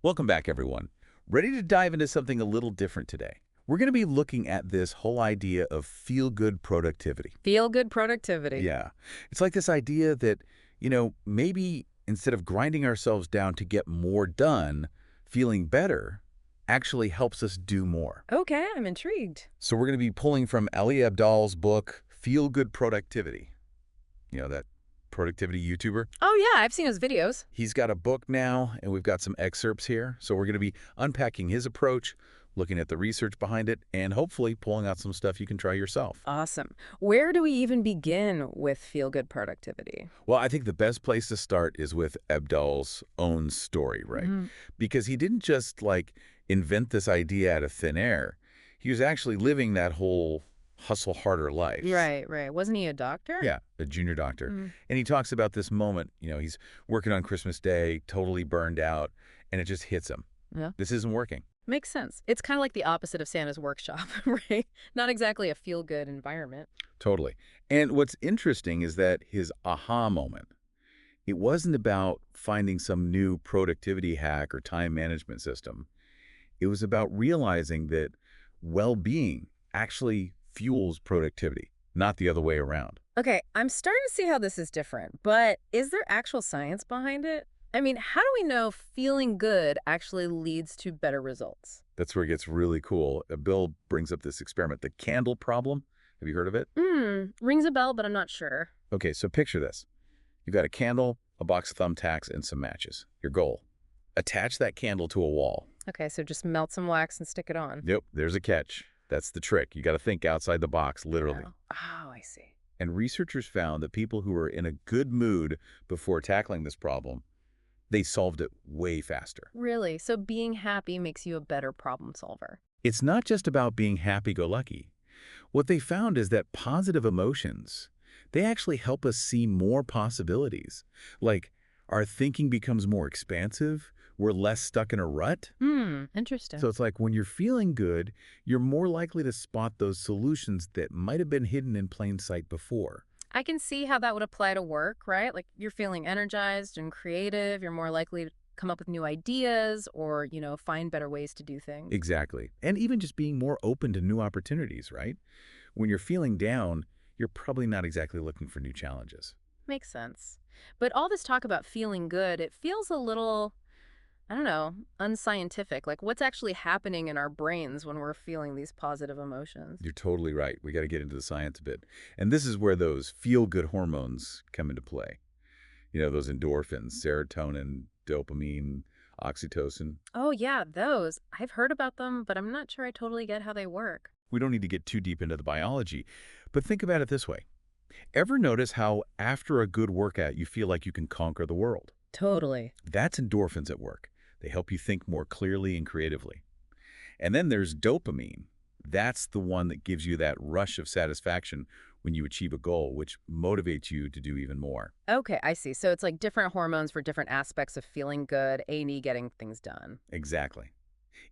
Welcome back, everyone. Ready to dive into something a little different today? We're going to be looking at this whole idea of feel-good productivity. Feel good productivity. Yeah. It's like this idea that, maybe instead of grinding ourselves down to get more done, feeling better actually helps us do more. Okay, I'm intrigued. So we're going to be pulling from Ali Abdaal's book, Feel Good Productivity. That productivity YouTuber? Oh yeah, I've seen his videos. He's got a book now, and we've got some excerpts here. So we're going to be unpacking his approach, looking at the research behind it, and hopefully pulling out some stuff you can try yourself. Awesome. Where do we even begin with feel good productivity? Well, I think the best place to start is with Abdal's own story, right? Because he didn't just, invent this idea out of thin air. He was actually living that whole hustle harder life. Right. Wasn't he a doctor? Yeah, a junior doctor. And he talks about this moment, he's working on Christmas Day, totally burned out, and it just hits him. Yeah. This isn't working. Makes sense. It's kind of like the opposite of Santa's workshop, right? Not exactly a feel good environment. Totally. And what's interesting is that his aha moment, it wasn't about finding some new productivity hack or time management system. It was about realizing that well-being actually fuels productivity, not the other way around. Okay, I'm starting to see how this is different, but is there actual science behind it? I mean, how do we know feeling good actually leads to better results? That's where it gets really cool. Bill brings up this experiment, the candle problem. Have you heard of it? Rings a bell, but I'm not sure. Okay, so picture this. You've got a candle, a box of thumbtacks, and some matches. Your goal. Attach that candle to a wall. Okay, so just melt some wax and stick it on. Yep, there's a catch. That's the trick. You got to think outside the box, literally. Oh, I see. And researchers found that people who were in a good mood before tackling this problem, they solved it way faster. Really? So being happy makes you a better problem solver. It's not just about being happy-go-lucky. What they found is that positive emotions, they actually help us see more possibilities. Like, our thinking becomes more expansive, we're less stuck in a rut. Interesting. So it's like when you're feeling good, you're more likely to spot those solutions that might have been hidden in plain sight before. I can see how that would apply to work, right? Like you're feeling energized and creative, you're more likely to come up with new ideas or, find better ways to do things. Exactly. And even just being more open to new opportunities, right? When you're feeling down, you're probably not exactly looking for new challenges. Makes sense. But all this talk about feeling good, it feels a little, I don't know, unscientific. Like what's actually happening in our brains when we're feeling these positive emotions? You're totally right. We got to get into the science a bit. And this is where those feel-good hormones come into play. Those endorphins, serotonin, dopamine, oxytocin. Oh yeah, those. I've heard about them, but I'm not sure I totally get how they work. We don't need to get too deep into the biology, but think about it this way. Ever notice how after a good workout you feel like you can conquer the world? Totally. That's endorphins at work. They help you think more clearly and creatively. And then there's dopamine. That's the one that gives you that rush of satisfaction when you achieve a goal, which motivates you to do even more. Okay, I see. So it's like different hormones for different aspects of feeling good, A&E getting things done. Exactly.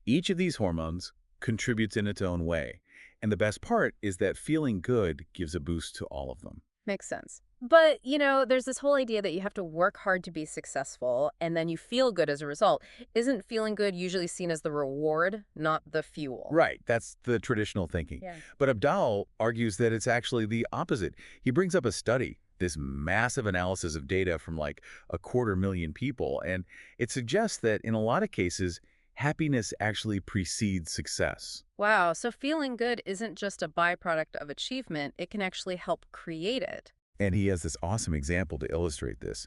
Each of these hormones contributes in its own way. And the best part is that feeling good gives a boost to all of them. Makes sense. But, there's this whole idea that you have to work hard to be successful and then you feel good as a result. Isn't feeling good usually seen as the reward, not the fuel? Right, that's the traditional thinking. Yeah. But Abdal argues that it's actually the opposite. He brings up a study, this massive analysis of data from like 250,000 people, and it suggests that in a lot of cases, happiness actually precedes success. Wow, so feeling good isn't just a byproduct of achievement, it can actually help create it. And he has this awesome example to illustrate this.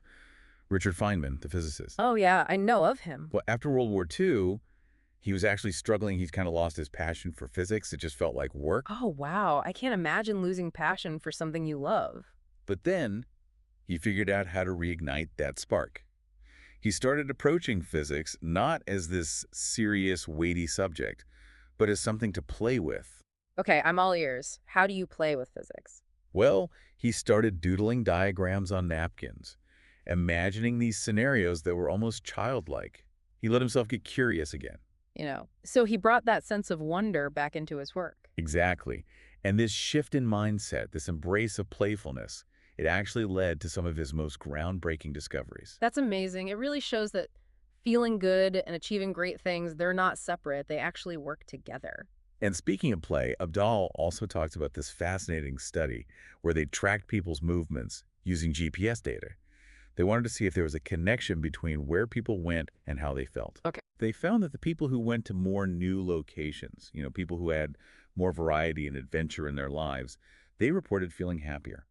Richard Feynman, the physicist. Oh yeah, I know of him. Well, after World War II, he was actually struggling. He's kind of lost his passion for physics. It just felt like work. Oh wow, I can't imagine losing passion for something you love. But then he figured out how to reignite that spark. He started approaching physics not as this serious, weighty subject, but as something to play with. Okay, I'm all ears. How do you play with physics? Well, he started doodling diagrams on napkins, imagining these scenarios that were almost childlike. He let himself get curious again. So he brought that sense of wonder back into his work. Exactly. And this shift in mindset, this embrace of playfulness, it actually led to some of his most groundbreaking discoveries. That's amazing. It really shows that feeling good and achieving great things, they're not separate. They actually work together. And speaking of play, Abdal also talks about this fascinating study where they tracked people's movements using GPS data. They wanted to see if there was a connection between where people went and how they felt. Okay. They found that the people who went to more new locations, people who had more variety and adventure in their lives, they reported feeling happier.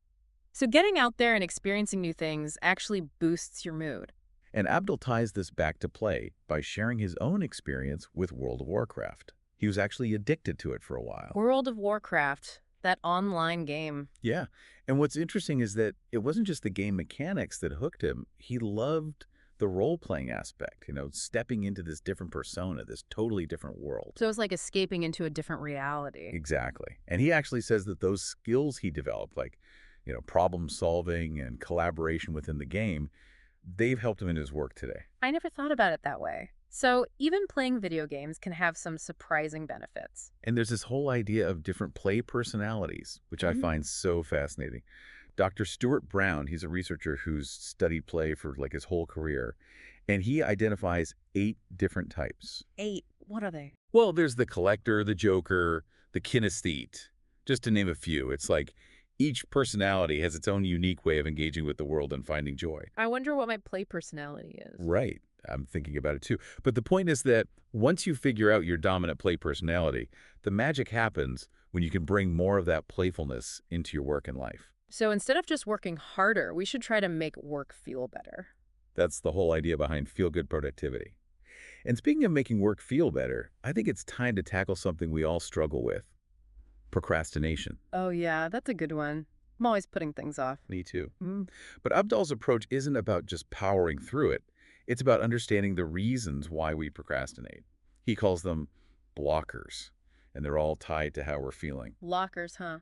So getting out there and experiencing new things actually boosts your mood. And Abdul ties this back to play by sharing his own experience with World of Warcraft. He was actually addicted to it for a while. World of Warcraft, that online game. Yeah. And what's interesting is that it wasn't just the game mechanics that hooked him. He loved the role-playing aspect, stepping into this different persona, this totally different world. So it's like escaping into a different reality. Exactly. And he actually says that those skills he developed, like, problem solving and collaboration within the game, they've helped him in his work today. I never thought about it that way. So even playing video games can have some surprising benefits. And there's this whole idea of different play personalities, which I Mm. find so fascinating. Dr. Stuart Brown, he's a researcher who's studied play for like his whole career, and he identifies 8 different types. 8. What are they? Well, there's the collector, the joker, the kinesthete, just to name a few. It's like each personality has its own unique way of engaging with the world and finding joy. I wonder what my play personality is. Right. I'm thinking about it too. But the point is that once you figure out your dominant play personality, the magic happens when you can bring more of that playfulness into your work and life. So instead of just working harder, we should try to make work feel better. That's the whole idea behind feel-good productivity. And speaking of making work feel better, I think it's time to tackle something we all struggle with: procrastination. Oh yeah, that's a good one. I'm always putting things off. Me too. Mm. But Abdal's approach isn't about just powering through it. It's about understanding the reasons why we procrastinate. He calls them blockers, and they're all tied to how we're feeling. Lockers, huh?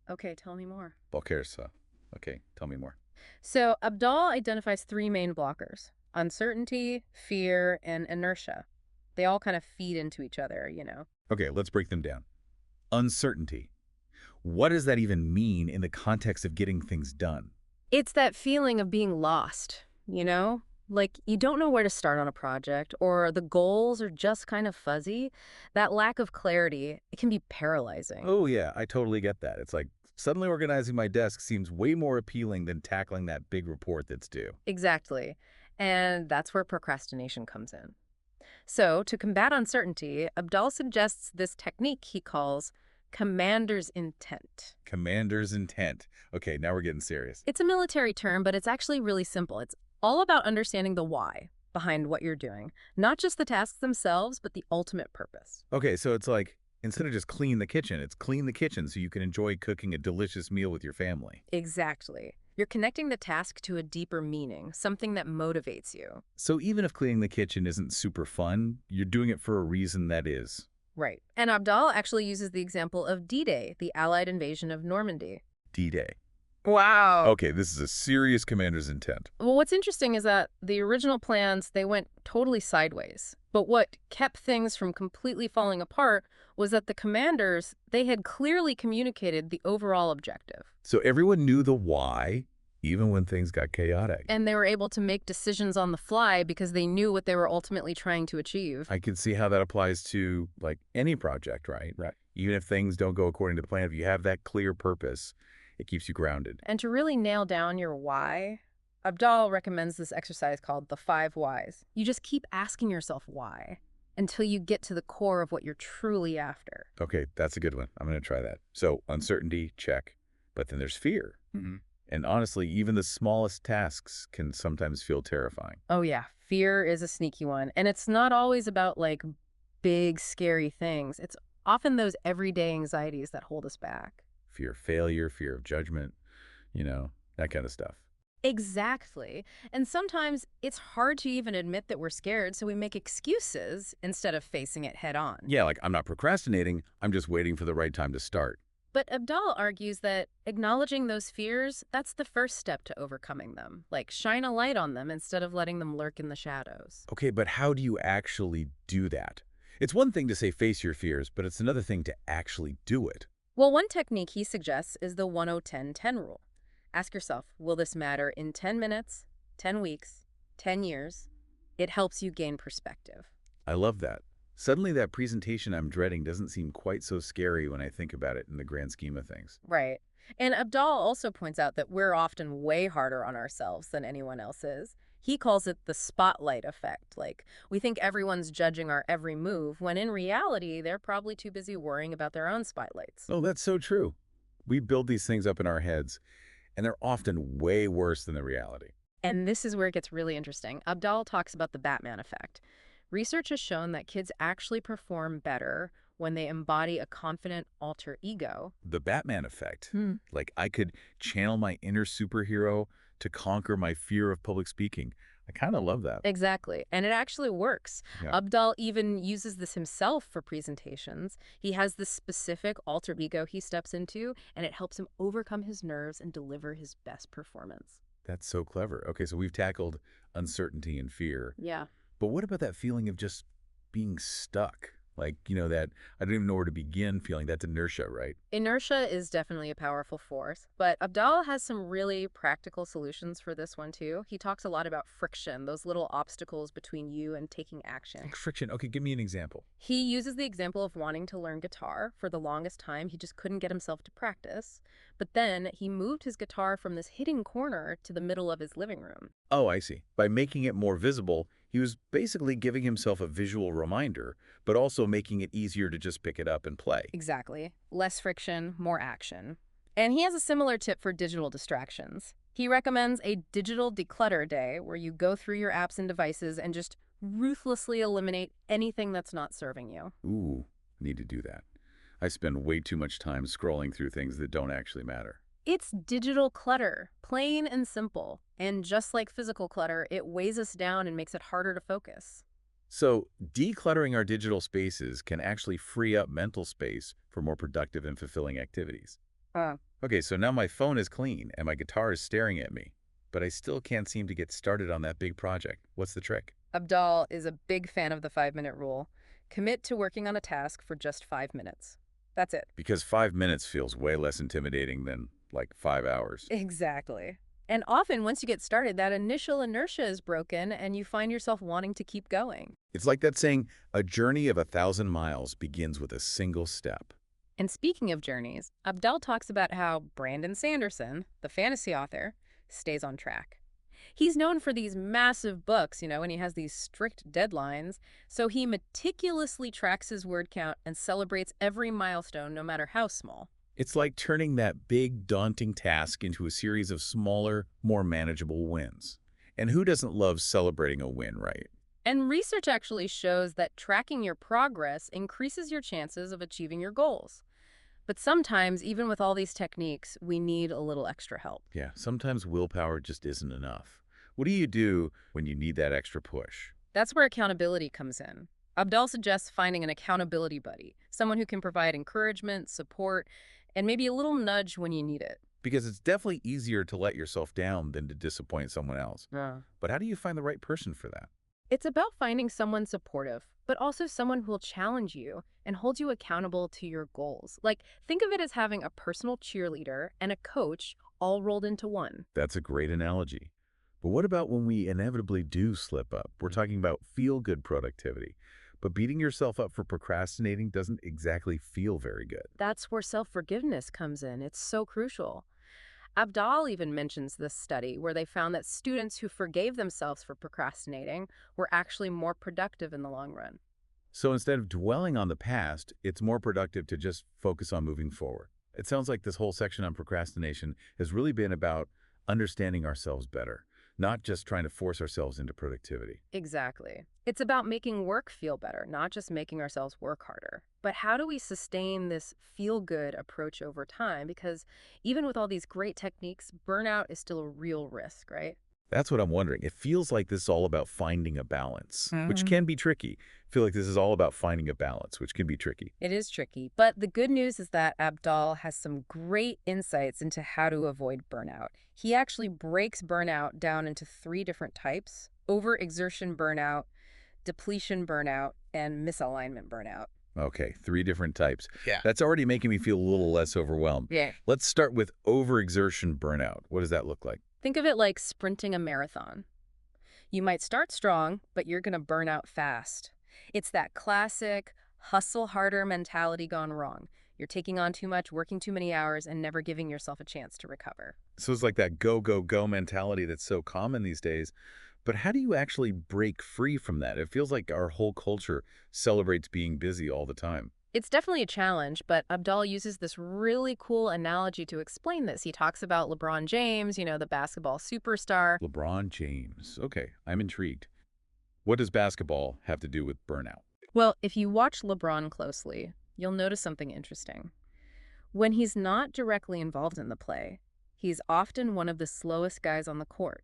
Okay, tell me more. Blockers. Okay, tell me more. So Abdal identifies 3 main blockers: uncertainty, fear, and inertia. They all kind of feed into each other. Okay, let's break them down. Uncertainty. What does that even mean in the context of getting things done? It's that feeling of being lost. Like you don't know where to start on a project, or the goals are just kind of fuzzy. That lack of clarity, it can be paralyzing. Oh, yeah, I totally get that. It's like suddenly organizing my desk seems way more appealing than tackling that big report that's due. Exactly. And that's where procrastination comes in. So, to combat uncertainty, Abdal suggests this technique he calls commander's intent. Commander's intent. Okay, now we're getting serious. It's a military term, but it's actually really simple. It's all about understanding the why behind what you're doing, not just the tasks themselves, but the ultimate purpose. Okay, so it's like instead of just clean the kitchen, it's clean the kitchen so you can enjoy cooking a delicious meal with your family. Exactly. You're connecting the task to a deeper meaning, something that motivates you. So even if cleaning the kitchen isn't super fun, you're doing it for a reason that is. Right. And Abdal actually uses the example of D-Day, the Allied invasion of Normandy. D-Day. Wow. Okay, this is a serious commander's intent. Well, what's interesting is that the original plans, they went totally sideways. But what kept things from completely falling apart was that the commanders, they had clearly communicated the overall objective. So everyone knew the why, even when things got chaotic. And they were able to make decisions on the fly because they knew what they were ultimately trying to achieve. I can see how that applies to like any project, right? Right. Even if things don't go according to plan, if you have that clear purpose, it keeps you grounded. And to really nail down your why, Abdal recommends this exercise called the 5 whys. You just keep asking yourself why until you get to the core of what you're truly after. Okay, that's a good one. I'm going to try that. So uncertainty, check. But then there's fear. Mm-hmm. And honestly, even the smallest tasks can sometimes feel terrifying. Oh yeah, fear is a sneaky one. And it's not always about like big, scary things. It's often those everyday anxieties that hold us back. Fear of failure, fear of judgment, that kind of stuff. Exactly. And sometimes it's hard to even admit that we're scared, so we make excuses instead of facing it head on. Yeah, like I'm not procrastinating, I'm just waiting for the right time to start. But Abdal argues that acknowledging those fears, that's the first step to overcoming them. Like, shine a light on them instead of letting them lurk in the shadows. Okay, but how do you actually do that? It's one thing to say face your fears, but it's another thing to actually do it. Well, one technique he suggests is the 10-10-10 rule. Ask yourself, will this matter in 10 minutes, 10 weeks, 10 years? It helps you gain perspective. I love that. Suddenly that presentation I'm dreading doesn't seem quite so scary when I think about it in the grand scheme of things. Right. And Abdal also points out that we're often way harder on ourselves than anyone else is. He calls it the spotlight effect. Like, we think everyone's judging our every move, when in reality, they're probably too busy worrying about their own spotlights. Oh, that's so true. We build these things up in our heads, and they're often way worse than the reality. And this is where it gets really interesting. Abdal talks about the Batman effect. Research has shown that kids actually perform better when they embody a confident alter ego. The Batman effect. Hmm. Like I could channel my inner superhero to conquer my fear of public speaking. I kind of love that. Exactly. And it actually works. Yeah. Abdal even uses this himself for presentations. He has this specific alter ego he steps into, and it helps him overcome his nerves and deliver his best performance. That's so clever. Okay, so we've tackled uncertainty and fear. Yeah. But what about that feeling of just being stuck? Like, that I don't even know where to begin feeling. That's inertia, right? Inertia is definitely a powerful force, but Abdal has some really practical solutions for this one too. He talks a lot about friction, those little obstacles between you and taking action. Like friction. Okay, give me an example. He uses the example of wanting to learn guitar. For the longest time, he just couldn't get himself to practice. But then he moved his guitar from this hidden corner to the middle of his living room. Oh, I see. By making it more visible, he was basically giving himself a visual reminder, but also making it easier to just pick it up and play. Exactly. Less friction, more action. And he has a similar tip for digital distractions. He recommends a digital declutter day where you go through your apps and devices and just ruthlessly eliminate anything that's not serving you. Ooh, need to do that. I spend way too much time scrolling through things that don't actually matter. It's digital clutter, plain and simple. And just like physical clutter, it weighs us down and makes it harder to focus. So, decluttering our digital spaces can actually free up mental space for more productive and fulfilling activities. Uh, Okay, so now my phone is clean and my guitar is staring at me, but I still can't seem to get started on that big project. What's the trick? Abdal is a big fan of the 5-minute rule. Commit to working on a task for just 5 minutes. That's it. Because 5 minutes feels way less intimidating than like 5 hours. Exactly. And often, once you get started, that initial inertia is broken and you find yourself wanting to keep going. It's like that saying, a journey of 1,000 miles begins with a single step. And speaking of journeys, Abdal talks about how Brandon Sanderson, the fantasy author, stays on track. He's known for these massive books, and he has these strict deadlines, so he meticulously tracks his word count and celebrates every milestone, no matter how small. It's like turning that big, daunting task into a series of smaller, more manageable wins. And who doesn't love celebrating a win, right? And research actually shows that tracking your progress increases your chances of achieving your goals. But sometimes, even with all these techniques, we need a little extra help. Yeah, sometimes willpower just isn't enough. What do you do when you need that extra push? That's where accountability comes in. Abdal suggests finding an accountability buddy, someone who can provide encouragement, support, and maybe a little nudge when you need it. Because it's definitely easier to let yourself down than to disappoint someone else. Yeah. But how do you find the right person for that? It's about finding someone supportive, but also someone who will challenge you and hold you accountable to your goals. Like, think of it as having a personal cheerleader and a coach all rolled into one. That's a great analogy. But what about when we inevitably do slip up? We're talking about feel-good productivity. But beating yourself up for procrastinating doesn't exactly feel very good. That's where self-forgiveness comes in. It's so crucial. Abdal even mentions this study where they found that students who forgave themselves for procrastinating were actually more productive in the long run. So instead of dwelling on the past, it's more productive to just focus on moving forward. It sounds like this whole section on procrastination has really been about understanding ourselves better, not just trying to force ourselves into productivity. Exactly. It's about making work feel better, not just making ourselves work harder. But how do we sustain this feel-good approach over time? Because even with all these great techniques, burnout is still a real risk, right? That's what I'm wondering. It feels like this is all about finding a balance, which can be tricky. I feel like this is all about finding a balance, which can be tricky. It is tricky. But the good news is that Abdal has some great insights into how to avoid burnout. He actually breaks burnout down into 3 different types: overexertion burnout, depletion burnout, and misalignment burnout. Okay, 3 different types. Yeah. That's already making me feel a little less overwhelmed. Yeah. Let's start with overexertion burnout. What does that look like? Think of it like sprinting a marathon. You might start strong, but you're going to burn out fast. It's that classic hustle harder mentality gone wrong. You're taking on too much, working too many hours, and never giving yourself a chance to recover. So it's like that go, go, go mentality that's so common these days. But how do you actually break free from that? It feels like our whole culture celebrates being busy all the time. It's definitely a challenge, but Abdal uses this really cool analogy to explain this. He talks about LeBron James, the basketball superstar. LeBron James. Okay, I'm intrigued. What does basketball have to do with burnout? Well, if you watch LeBron closely, you'll notice something interesting. When he's not directly involved in the play, he's often one of the slowest guys on the court.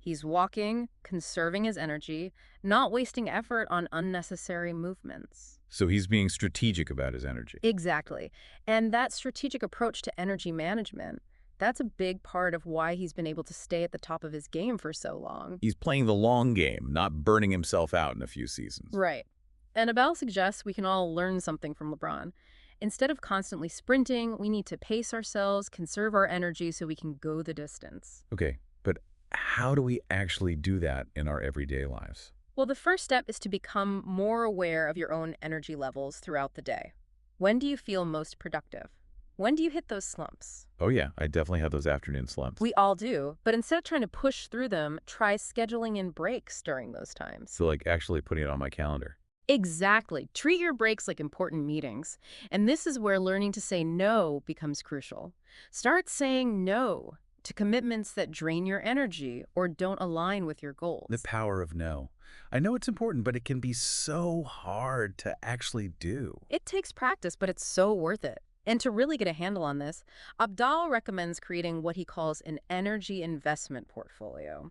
He's walking, conserving his energy, not wasting effort on unnecessary movements. So he's being strategic about his energy. Exactly. And that strategic approach to energy management, that's a big part of why he's been able to stay at the top of his game for so long. He's playing the long game, not burning himself out in a few seasons. Right. And Abel suggests we can all learn something from LeBron. Instead of constantly sprinting, we need to pace ourselves, conserve our energy so we can go the distance. Okay, but how do we actually do that in our everyday lives? Well, the first step is to become more aware of your own energy levels throughout the day. When do you feel most productive? When do you hit those slumps? Oh yeah, I definitely have those afternoon slumps. We all do, but instead of trying to push through them, try scheduling in breaks during those times. So like actually putting it on my calendar. Exactly. Treat your breaks like important meetings. And this is where learning to say no becomes crucial. Start saying no to commitments that drain your energy or don't align with your goals. The power of no. I know it's important, but it can be so hard to actually do. It takes practice, but it's so worth it. And to really get a handle on this, Abdal recommends creating what he calls an energy investment portfolio.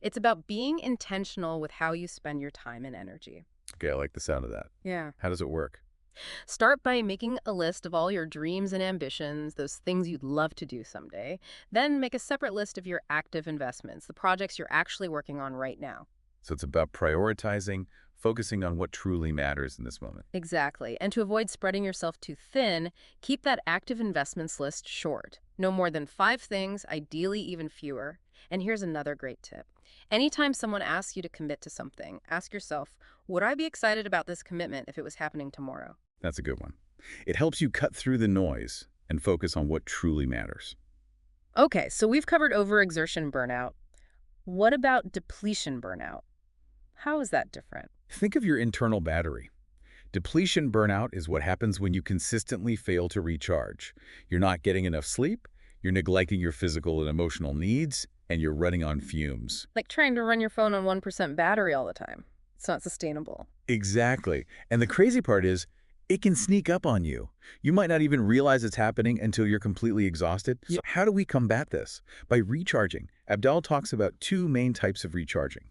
It's about being intentional with how you spend your time and energy. Okay, I like the sound of that. Yeah. How does it work? Start by making a list of all your dreams and ambitions, those things you'd love to do someday. Then make a separate list of your active investments, the projects you're actually working on right now. So it's about prioritizing, focusing on what truly matters in this moment. Exactly. And to avoid spreading yourself too thin, keep that active investments list short. No more than 5 things, ideally even fewer. And here's another great tip. Anytime someone asks you to commit to something, ask yourself, would I be excited about this commitment if it was happening tomorrow? That's a good one. It helps you cut through the noise and focus on what truly matters. Okay, so we've covered overexertion burnout. What about depletion burnout? How is that different? Think of your internal battery. Depletion burnout is what happens when you consistently fail to recharge. You're not getting enough sleep, you're neglecting your physical and emotional needs, and you're running on fumes. Like trying to run your phone on 1% battery all the time. It's not sustainable. Exactly. And the crazy part is, it can sneak up on you. You might not even realize it's happening until you're completely exhausted. So how do we combat this? By recharging. Abdal talks about 2 main types of recharging: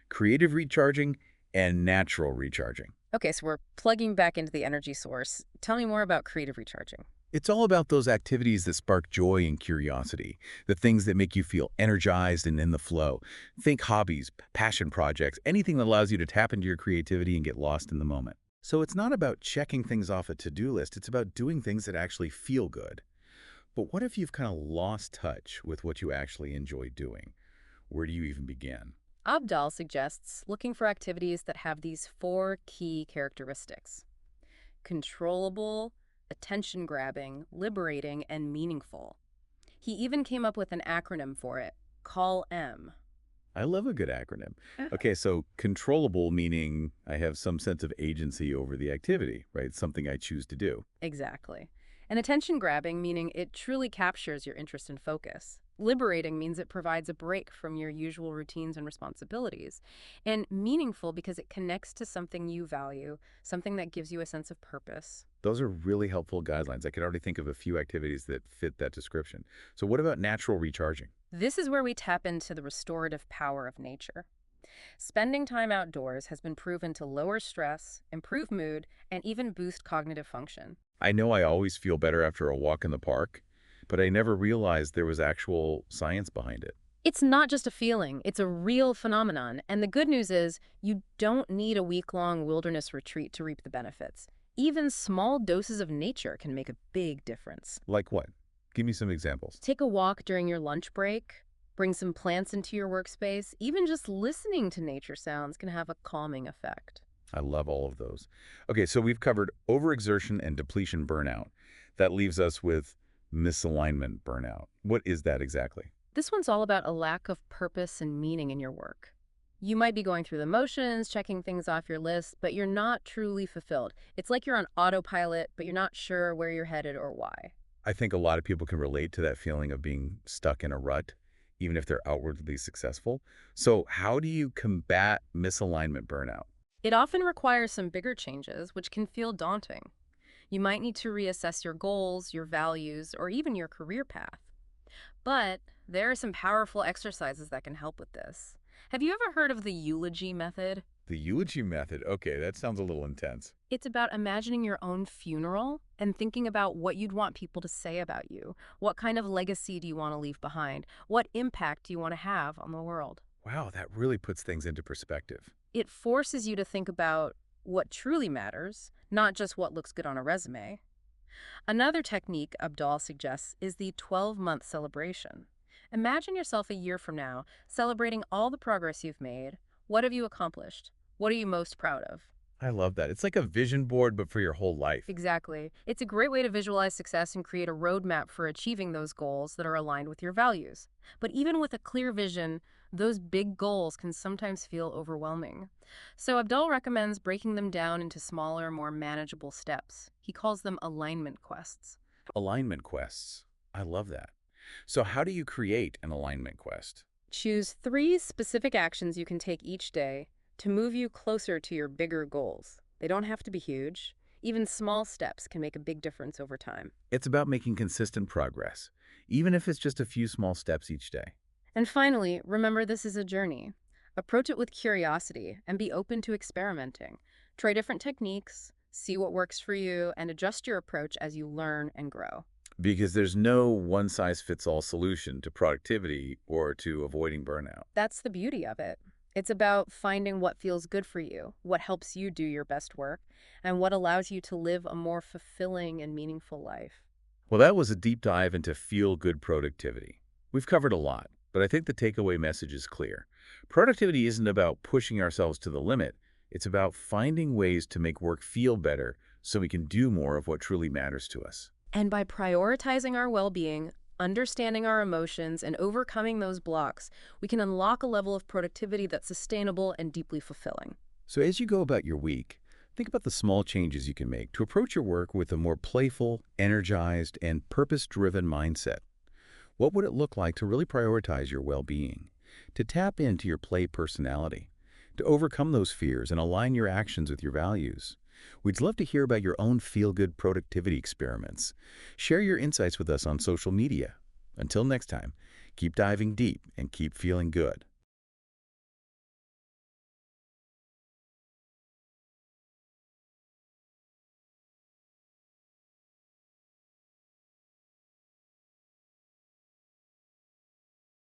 creative recharging and natural recharging. Okay, so we're plugging back into the energy source. Tell me more about creative recharging. It's all about those activities that spark joy and curiosity, the things that make you feel energized and in the flow. Think hobbies, passion projects, anything that allows you to tap into your creativity and get lost in the moment. So it's not about checking things off a to-do list, it's about doing things that actually feel good. But what if you've kind of lost touch with what you actually enjoy doing? Where do you even begin? Abdal suggests looking for activities that have these 4 key characteristics: controllable, attention-grabbing, liberating, and meaningful. He even came up with an acronym for it, Call M. I love a good acronym. Okay, so controllable meaning I have some sense of agency over the activity, right? Something I choose to do. Exactly. And attention-grabbing meaning it truly captures your interest and focus. Liberating means it provides a break from your usual routines and responsibilities. And meaningful because it connects to something you value, something that gives you a sense of purpose. Those are really helpful guidelines. I could already think of a few activities that fit that description. So what about natural recharging? This is where we tap into the restorative power of nature. Spending time outdoors has been proven to lower stress, improve mood, and even boost cognitive function. I know I always feel better after a walk in the park, but I never realized there was actual science behind it. It's not just a feeling, it's a real phenomenon. And the good news is you don't need a week-long wilderness retreat to reap the benefits. Even small doses of nature can make a big difference. Like what? Give me some examples. Take a walk during your lunch break, Bring some plants into your workspace. Even just listening to nature sounds can have a calming effect. I love all of those. Okay, so we've covered overexertion and depletion burnout. That leaves us with misalignment burnout. What is that exactly? This one's all about a lack of purpose and meaning in your work. You might be going through the motions, checking things off your list, but you're not truly fulfilled. It's like you're on autopilot, but you're not sure where you're headed or why. I think a lot of people can relate to that feeling of being stuck in a rut, even if they're outwardly successful. So how do you combat misalignment burnout? It often requires some bigger changes, which can feel daunting. You might need to reassess your goals, your values, or even your career path. But there are some powerful exercises that can help with this. Have you ever heard of the eulogy method? The eulogy method. Okay, that sounds a little intense. It's about imagining your own funeral and thinking about what you'd want people to say about you. What kind of legacy do you want to leave behind? What impact do you want to have on the world? Wow, that really puts things into perspective. It forces you to think about what truly matters, not just what looks good on a resume. Another technique Abdal suggests is the 12-month celebration. Imagine yourself a year from now celebrating all the progress you've made. What have you accomplished? What are you most proud of? I love that. It's like a vision board, but for your whole life. Exactly. It's a great way to visualize success and create a roadmap for achieving those goals that are aligned with your values. But even with a clear vision, those big goals can sometimes feel overwhelming. So Abdul recommends breaking them down into smaller, more manageable steps. He calls them alignment quests. Alignment quests. I love that. So how do you create an alignment quest? Choose 3 specific actions you can take each day to move you closer to your bigger goals. They don't have to be huge. Even small steps can make a big difference over time. It's about making consistent progress, even if it's just a few small steps each day. And finally, remember this is a journey. Approach it with curiosity and be open to experimenting. Try different techniques, see what works for you, and adjust your approach as you learn and grow. Because there's no one-size-fits-all solution to productivity or to avoiding burnout. That's the beauty of it. It's about finding what feels good for you, what helps you do your best work, and what allows you to live a more fulfilling and meaningful life. Well, that was a deep dive into feel-good productivity. We've covered a lot, but I think the takeaway message is clear. Productivity isn't about pushing ourselves to the limit. It's about finding ways to make work feel better so we can do more of what truly matters to us. And by prioritizing our well-being, understanding our emotions, and overcoming those blocks, we can unlock a level of productivity that's sustainable and deeply fulfilling. So as you go about your week, think about the small changes you can make to approach your work with a more playful, energized, and purpose-driven mindset. What would it look like to really prioritize your well-being, to tap into your play personality, to overcome those fears and align your actions with your values? We'd love to hear about your own feel-good productivity experiments. Share your insights with us on social media. Until next time, keep diving deep and keep feeling good.